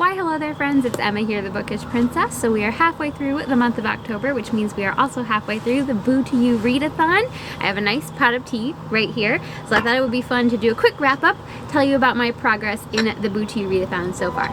Why hello there friends, it's Emma here, the Bookish Princess. So we are halfway through the month of October, which means we are also halfway through the Booto You Readathon. I have a nice pot of tea right here, so I thought it would be fun to do a quick wrap up, tell you about my progress in the Booto You Readathon so far.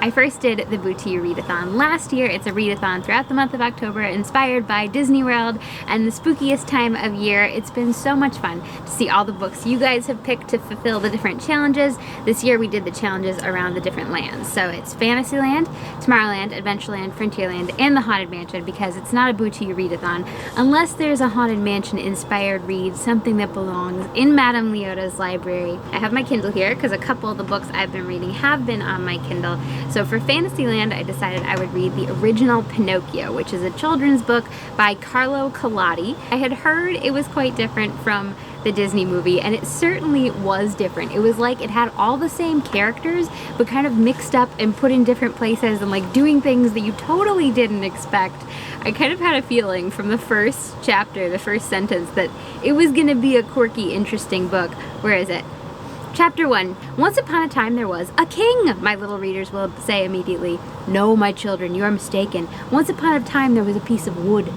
I first did the Booto You Readathon last year. It's a readathon throughout the month of October, inspired by Disney World and the spookiest time of year. It's been so much fun to see all the books you guys have picked to fulfill the different challenges. This year we did the challenges around the different lands. So it's Fantasyland, Tomorrowland, Adventureland, Frontierland, and the Haunted Mansion, because it's not a Booto You Readathon unless there's a Haunted Mansion inspired read, something that belongs in Madame Leota's library. I have my Kindle here because a couple of the books I've been reading have been on my Kindle. So for Fantasyland, I decided I would read the original Pinocchio, which is a children's book by Carlo Collodi. I had heard it was quite different from the Disney movie, and it certainly was different. It was like it had all the same characters, but kind of mixed up and put in different places and like doing things that you totally didn't expect. I kind of had a feeling from the first chapter, the first sentence, that it was gonna be a quirky, interesting book. Where is it? Chapter 1. Once upon a time there was a king, my little readers will say immediately. No, my children, you are mistaken. Once upon a time there was a piece of wood.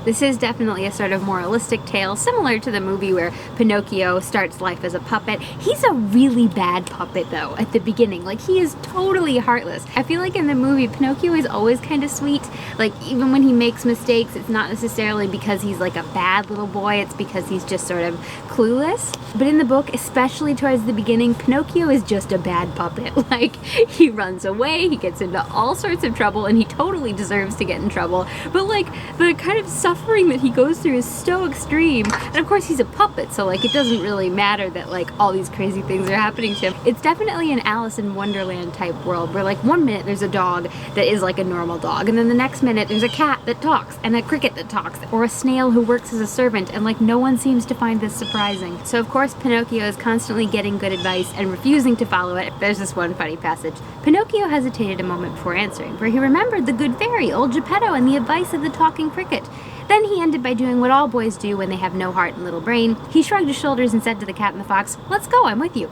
This is definitely a sort of moralistic tale, similar to the movie where Pinocchio starts life as a puppet. He's a really bad puppet though at the beginning. Like, he is totally heartless. I feel like in the movie Pinocchio is always kind of sweet. Like, even when he makes mistakes, it's not necessarily because he's like a bad little boy, it's because he's just sort of clueless. But in the book, especially towards the beginning, Pinocchio is just a bad puppet. Like, he runs away, he gets into all sorts of trouble, and he totally deserves to get in trouble. But like, the kind of suffering that he goes through is so extreme. And of course he's a puppet, so like it doesn't really matter that like all these crazy things are happening to him. It's definitely an Alice in Wonderland type world where like one minute there's a dog that is like a normal dog, and then the next minute there's a cat that talks and a cricket that talks, or a snail who works as a servant, and like no one seems to find this surprising. So of course Pinocchio is constantly getting good advice and refusing to follow it. There's this one funny passage. Pinocchio hesitated a moment before answering, for he remembered the good fairy, old Geppetto, and the advice of the talking cricket. Then he ended by doing what all boys do when they have no heart and little brain. He shrugged his shoulders and said to the cat and the fox, "Let's go, I'm with you."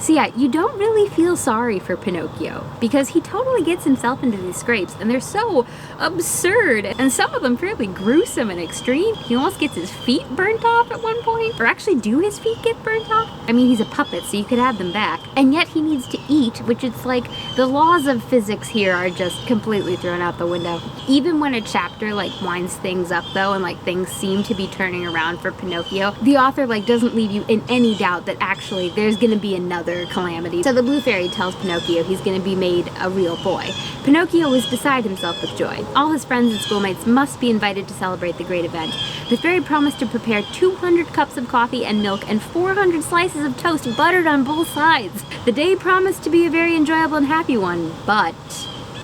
So yeah, you don't really feel sorry for Pinocchio, because he totally gets himself into these scrapes, and they're so absurd, and some of them fairly gruesome and extreme. He almost gets his feet burnt off at one point, or actually do his feet get burnt off? I mean, he's a puppet, so you could have them back. And yet he needs to eat, which it's like the laws of physics here are just completely thrown out the window. Even when a chapter like winds things up though, and like things seem to be turning around for Pinocchio, the author like doesn't leave you in any doubt that actually there's gonna be another calamity. So the blue fairy tells Pinocchio he's going to be made a real boy. Pinocchio was beside himself with joy. All his friends and schoolmates must be invited to celebrate the great event. The fairy promised to prepare 200 cups of coffee and milk and 400 slices of toast buttered on both sides. The day promised to be a very enjoyable and happy one, but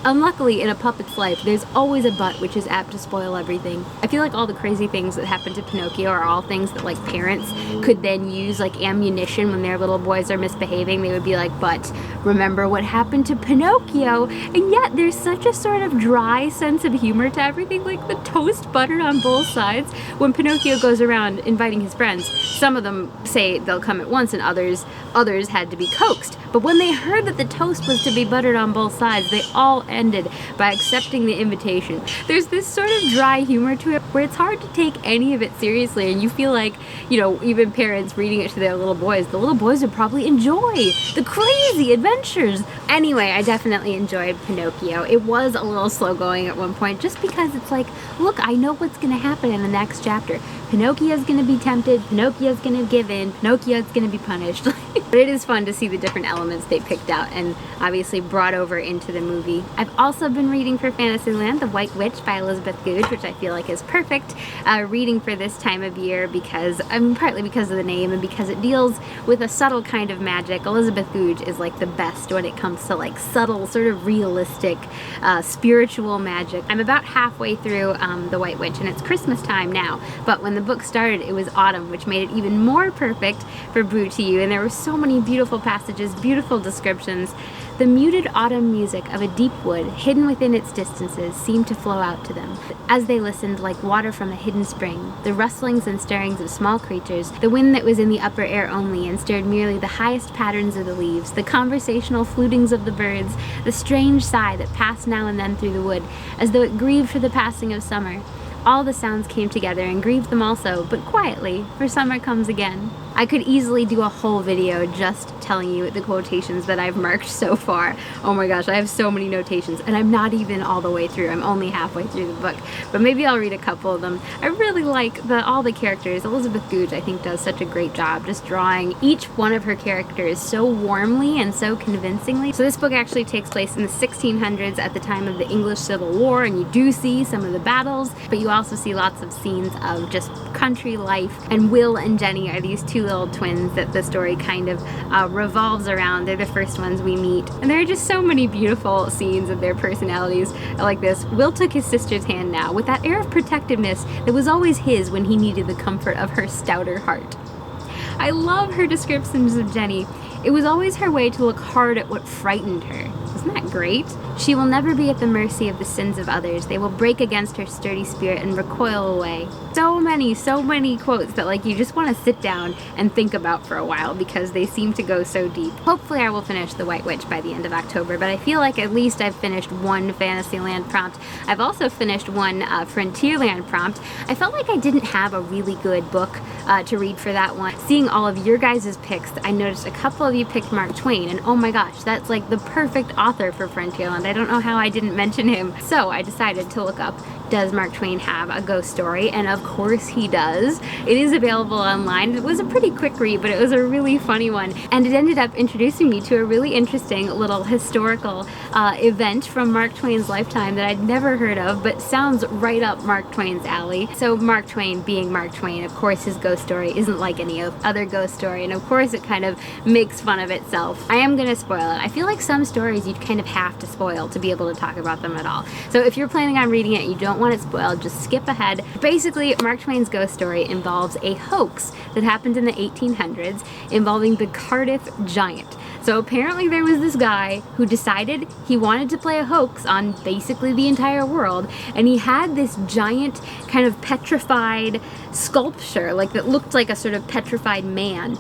unluckily, in a puppet's life, there's always a but which is apt to spoil everything. I feel like all the crazy things that happen to Pinocchio are all things that like parents could then use like ammunition when their little boys are misbehaving. They would be like, but remember what happened to Pinocchio? And yet there's such a sort of dry sense of humor to everything, like the toast buttered on both sides. When Pinocchio goes around inviting his friends, some of them say they'll come at once, and others had to be coaxed. But when they heard that the toast was to be buttered on both sides, they all ended by accepting the invitation. There's this sort of dry humor to it where it's hard to take any of it seriously, and you feel like, you know, even parents reading it to their little boys, the little boys would probably enjoy the crazy adventures. Anyway, I definitely enjoyed Pinocchio. It was a little slow going at one point, just because it's like, look, I know what's gonna happen in the next chapter. Pinocchio's gonna be tempted, Pinocchio's gonna give in, Pinocchio's gonna be punished. But it is fun to see the different elements they picked out and obviously brought over into the movie. I've also been reading for Fantasyland, The White Witch by Elizabeth Goudge, which I feel like is perfect reading for this time of year because, partly because of the name and because it deals with a subtle kind of magic. Elizabeth Goudge is like the best when it comes to like subtle, sort of realistic, spiritual magic. I'm about halfway through The White Witch, and it's Christmas time now, but when the book started it was autumn, which made it even more perfect for Booto You, and there were so many beautiful passages, beautiful descriptions. The muted autumn music of a deep wood, hidden within its distances, seemed to flow out to them. As they listened, like water from a hidden spring, the rustlings and stirrings of small creatures, the wind that was in the upper air only and stirred merely the highest patterns of the leaves, the conversational flutings of the birds, the strange sigh that passed now and then through the wood, as though it grieved for the passing of summer. All the sounds came together and grieved them also, but quietly, for summer comes again. I could easily do a whole video just telling you the quotations that I've marked so far. Oh my gosh, I have so many notations, and I'm not even all the way through. I'm only halfway through the book, but maybe I'll read a couple of them. I really like all the characters. Elizabeth Goudge, I think, does such a great job just drawing each one of her characters so warmly and so convincingly. So this book actually takes place in the 1600s at the time of the English Civil War, and you do see some of the battles, but you also see lots of scenes of just country life. And Will and Jenny are these two little twins that the story kind of revolves around. They're the first ones we meet, and there are just so many beautiful scenes of their personalities. I like this. Will took his sister's hand now with that air of protectiveness that was always his when he needed the comfort of her stouter heart. I love her descriptions of Jenny. It was always her way to look hard at what frightened her. Isn't that great? She will never be at the mercy of the sins of others. They will break against her sturdy spirit and recoil away. So many quotes that like you just want to sit down and think about for a while because they seem to go so deep. Hopefully I will finish The White Witch by the end of October, but I feel like at least I've finished one Fantasyland prompt. I've also finished one Frontierland prompt. I felt like I didn't have a really good book to read for that one. Seeing all of your guys' picks, I noticed a couple of you picked Mark Twain, and oh my gosh, that's like the perfect author for Frontierland. I don't know how I didn't mention him. So I decided to look up, does Mark Twain have a ghost story? And of course he does. It is available online. It was a pretty quick read, but it was a really funny one. And it ended up introducing me to a really interesting little historical event from Mark Twain's lifetime that I'd never heard of, but sounds right up Mark Twain's alley. So Mark Twain being Mark Twain, of course his ghost story isn't like any other ghost story, and of course it kind of makes fun of itself. I am gonna spoil it. I feel like some stories you'd kind of have to spoil to be able to talk about them at all. So if you're planning on reading it and you don't want it spoiled, just skip ahead. Basically, Mark Twain's ghost story involves a hoax that happened in the 1800s involving the Cardiff Giant. So apparently there was this guy who decided he wanted to play a hoax on basically the entire world, and he had this giant kind of petrified sculpture, like that looked like a sort of petrified man,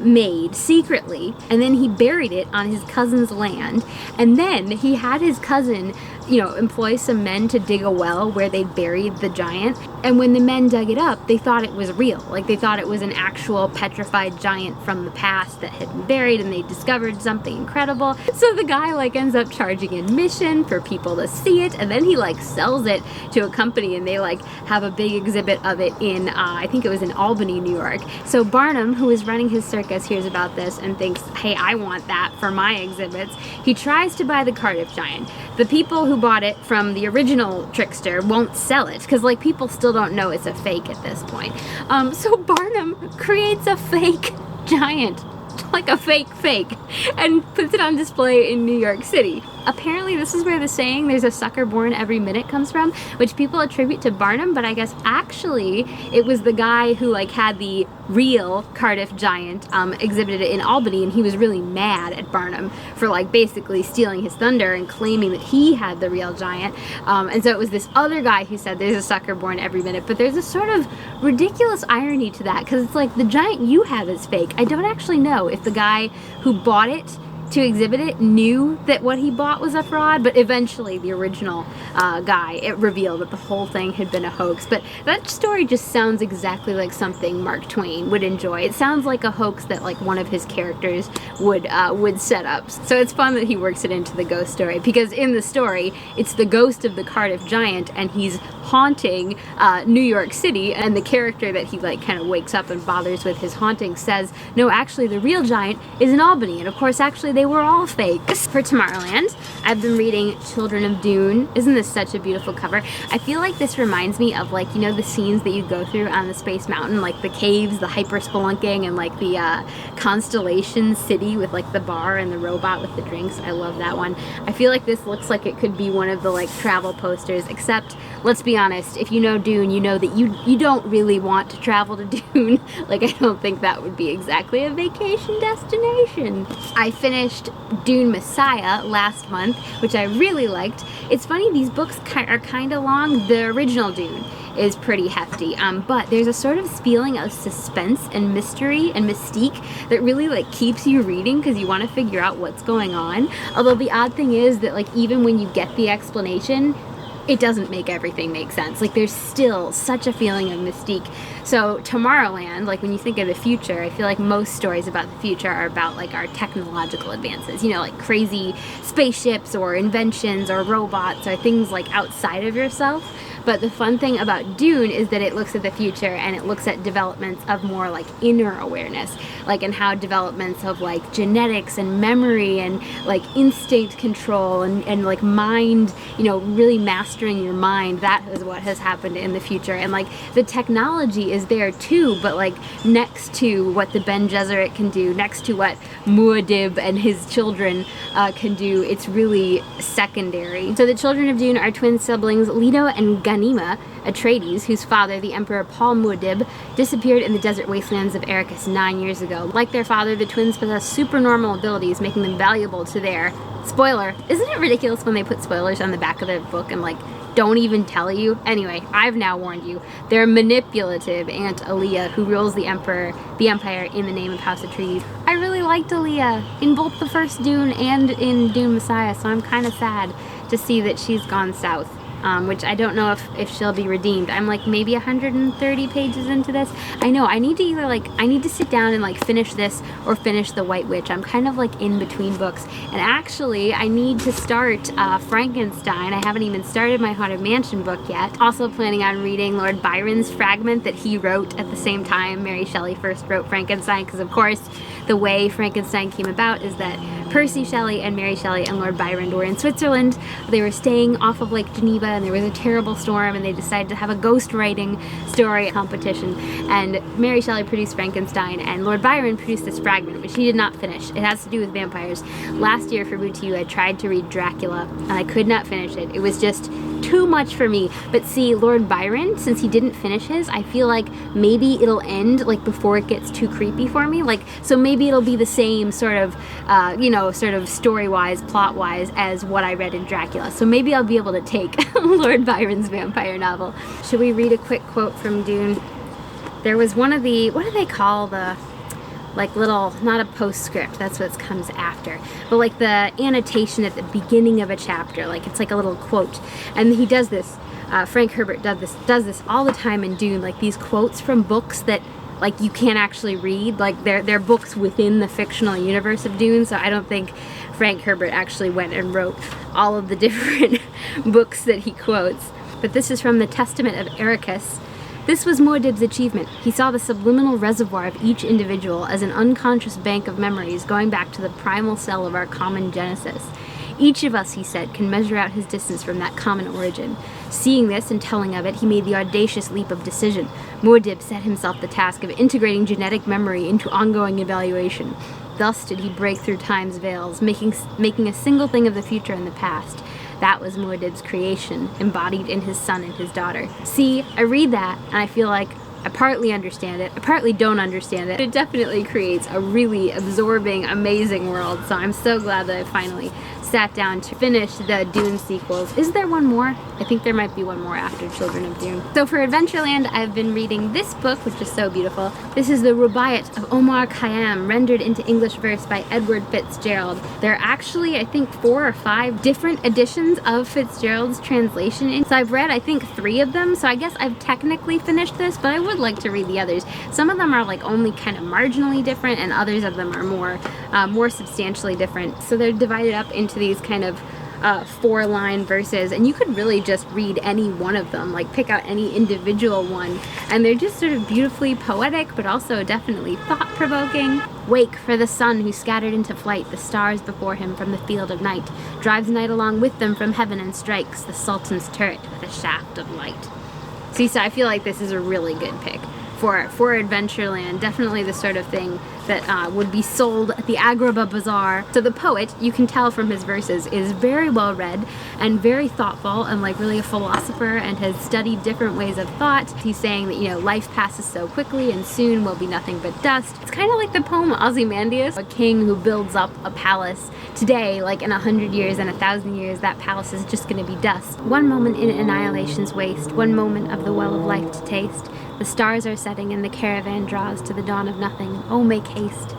made secretly, and then he buried it on his cousin's land, and then he had his cousin, you know, employ some men to dig a well where they buried the giant, and when the men dug it up, they thought it was real, like they thought it was an actual petrified giant from the past that had been buried, and they discovered something incredible. So the guy like ends up charging admission for people to see it, and then he like sells it to a company, and they like have a big exhibit of it in I think it was in Albany, New York. So Barnum, who is running his circus, hears about this and thinks, hey, I want that for my exhibits. He tries to buy the Cardiff Giant. The people who bought it from the original trickster won't sell it because like people still don't know it's a fake at this point. So Barnum creates a fake giant, like a fake, and puts it on display in New York City. Apparently this is where the saying, there's a sucker born every minute, comes from, which people attribute to Barnum, but I guess actually it was the guy who like had the real Cardiff Giant exhibited it in Albany, and he was really mad at Barnum for like basically stealing his thunder and claiming that he had the real giant, and so it was this other guy who said there's a sucker born every minute. But there's a sort of ridiculous irony to that, because it's like the giant you have is fake. I don't actually know if the guy who bought it to exhibit it knew that what he bought was a fraud, but eventually the original guy, it revealed that the whole thing had been a hoax. But that story just sounds exactly like something Mark Twain would enjoy. It sounds like a hoax that like one of his characters would set up. So it's fun that he works it into the ghost story, because in the story it's the ghost of the Cardiff Giant, and he's haunting New York City, and the character that he like kind of wakes up and bothers with his haunting says, no, actually the real giant is in Albany, and of course actually they were all fake. For Tomorrowland, I've been reading Children of Dune. Isn't this such a beautiful cover? I feel like this reminds me of, like, you know, the scenes that you go through on the Space Mountain, like the caves, the hyper spelunking, and like the Constellation City with like the bar and the robot with the drinks. I love that one. I feel like this looks like it could be one of the like travel posters, except let's be honest, if you know Dune, you know that you don't really want to travel to Dune. Like, I don't think that would be exactly a vacation destination. I finished Dune Messiah last month, which I really liked. It's funny, these books are kind of long. The original Dune is pretty hefty, but there's a sort of feeling of suspense and mystery and mystique that really like keeps you reading, because you want to figure out what's going on. Although the odd thing is that like even when you get the explanation, it doesn't make everything make sense. Like, there's still such a feeling of mystique. So Tomorrowland, like when you think of the future, I feel like most stories about the future are about like our technological advances, you know, like crazy spaceships or inventions or robots or things like outside of yourself. But the fun thing about Dune is that it looks at the future, and it looks at developments of more like inner awareness, like in how developments of like genetics and memory and like instinct control and like mind, you know, really mastering your mind, that is what has happened in the future. And like the technology is there too, but like next to what the Bene Gesserit can do, next to what Muad'Dib and his children can do, it's really secondary. So the children of Dune are twin siblings, Leto and Ghanima Atreides, whose father, the Emperor Paul Muad'Dib, disappeared in the desert wastelands of Arrakis 9 years ago. Like their father, the twins possess supernormal abilities, making them valuable to their... Spoiler! Isn't it ridiculous when they put spoilers on the back of the book and like don't even tell you? Anyway, I've now warned you. Their manipulative Aunt Aaliyah, who rules the empire in the name of House Atreides. I really liked Aaliyah in both the first Dune and in Dune Messiah, so I'm kind of sad to see that she's gone south. Which I don't know if she'll be redeemed. I'm like maybe 130 pages into this. I know, I need to either like, I need to sit down and like finish this or finish The White Witch. I'm kind of like in between books. And actually, I need to start Frankenstein. I haven't even started my Haunted Mansion book yet. Also planning on reading Lord Byron's fragment that he wrote at the same time Mary Shelley first wrote Frankenstein, because of course the way Frankenstein came about is that Percy Shelley and Mary Shelley and Lord Byron were in Switzerland. They were staying off of Lake Geneva, and there was a terrible storm, and they decided to have a ghost writing story competition, and Mary Shelley produced Frankenstein, and Lord Byron produced this fragment, which he did not finish. It has to do with vampires. Last year for Booto You, I tried to read Dracula, and I could not finish it. It was just too much for me. But see, Lord Byron, since he didn't finish his, I feel like maybe it'll end like before it gets too creepy for me. Like, so maybe it'll be the same sort of, you know, sort of story-wise, plot-wise as what I read in Dracula. So maybe I'll be able to take Lord Byron's vampire novel. Should we read a quick quote from Dune? There was one of the, what do they call the, like little, not a postscript, that's what comes after, but like the annotation at the beginning of a chapter, like it's like a little quote. And he does this, Frank Herbert does this all the time in Dune, like these quotes from books that like you can't actually read, like they're books within the fictional universe of Dune. So I don't think Frank Herbert actually went and wrote all of the different books that he quotes. But this is from the Testament of Arrakis. This was Muad'Dib's achievement. He saw the subliminal reservoir of each individual as an unconscious bank of memories going back to the primal cell of our common genesis. Each of us, he said, can measure out his distance from that common origin. Seeing this and telling of it, he made the audacious leap of decision. Muad'Dib set himself the task of integrating genetic memory into ongoing evaluation. Thus did he break through time's veils, making a single thing of the future and the past. That was Muad'Dib's creation, embodied in his son and his daughter. See, I read that, and I feel like I partly understand it, I partly don't understand it. It definitely creates a really absorbing, amazing world, so I'm so glad that I finally sat down to finish the Dune sequels. Is there one more? I think there might be one more after Children of Dune. So for Adventureland, I've been reading this book, which is so beautiful. This is the Rubaiyat of Omar Khayyam, rendered into English verse by Edward Fitzgerald. There are actually, I think, 4 or 5 different editions of Fitzgerald's translation. So I've read, I think, 3 of them, so I guess I've technically finished this, but I would like to read the others. Some of them are like only kind of marginally different, and others of them are more substantially different. So they're divided up into these kind of 4-line verses, and you could really just read any one of them, like pick out any individual one, and they're just sort of beautifully poetic, but also definitely thought-provoking. Wake, for the sun who scattered into flight the stars before him from the field of night, drives night along with them from heaven and strikes the Sultan's turret with a shaft of light. See, so I feel like this is a really good pick for Adventureland. Definitely the sort of thing that would be sold at the Agrabah Bazaar. So the poet, you can tell from his verses, is very well read and very thoughtful and like really a philosopher and has studied different ways of thought. He's saying that, you know, life passes so quickly and soon will be nothing but dust. It's kind of like the poem Ozymandias, a king who builds up a palace. Today, like in 100 years and 1,000 years, that palace is just going to be dust. One moment in annihilation's waste, one moment of the well of life to taste. The stars are setting and the caravan draws to the dawn of nothing. Oh, make haste.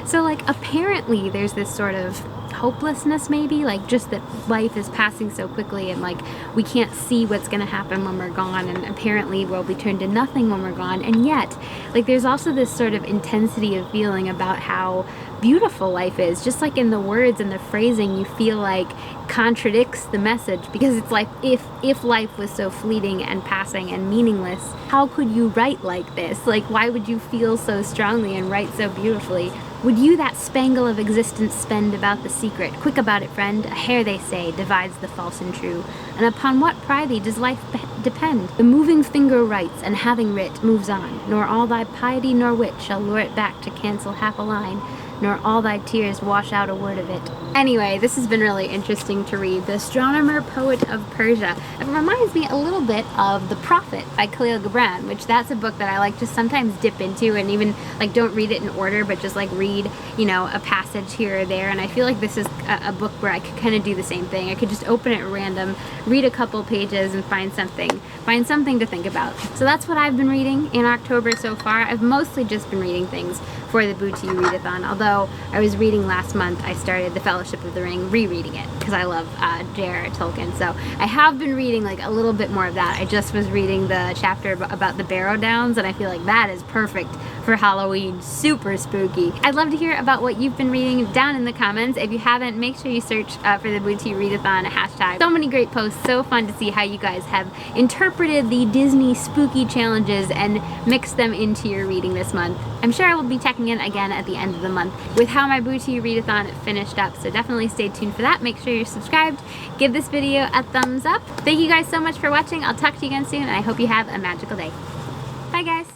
So like apparently there's this sort of hopelessness, maybe, like just that life is passing so quickly and like we can't see what's gonna happen when we're gone, and apparently we'll be turned to nothing when we're gone. And yet like there's also this sort of intensity of feeling about how beautiful life is, just like in the words and the phrasing you feel like contradicts the message, because it's like if life was so fleeting and passing and meaningless, how could you write like this? Like why would you feel so strongly and write so beautifully? Would you that spangle of existence spend about the secret? Quick about it, friend, a hair, they say, divides the false and true. And upon what prithee does life depend? The moving finger writes, and having writ, moves on, nor all thy piety nor wit shall lure it back to cancel half a line, nor all thy tears wash out a word of it. Anyway, this has been really interesting to read. The Astronomer Poet of Persia. It reminds me a little bit of The Prophet by Khalil Gibran, which that's a book that I like to sometimes dip into and even like don't read it in order, but just like read, you know, a passage here or there. And I feel like this is a book where I could kind of do the same thing. I could just open it at random, read a couple pages, and find something to think about. So that's what I've been reading in October so far. I've mostly just been reading things for the Booto You Readathon, although I was reading last month. I started The Fellowship of the Ring, rereading it, because I love J.R.R. Tolkien, so I have been reading like a little bit more of that. I just was reading the chapter about the Barrow Downs, and I feel like that is perfect for Halloween. Super spooky. I'd love to hear about what you've been reading down in the comments. If you haven't, make sure you search for the Booto You Readathon hashtag. So many great posts, so fun to see how you guys have interpreted the Disney spooky challenges and mixed them into your reading this month. I'm sure I will be checking in again at the end of the month with how my Booto You Readathon finished up, so definitely stay tuned for that. Make sure you're subscribed, give this video a thumbs up. Thank you guys so much for watching. I'll talk to you again soon, and I hope you have a magical day. Bye guys!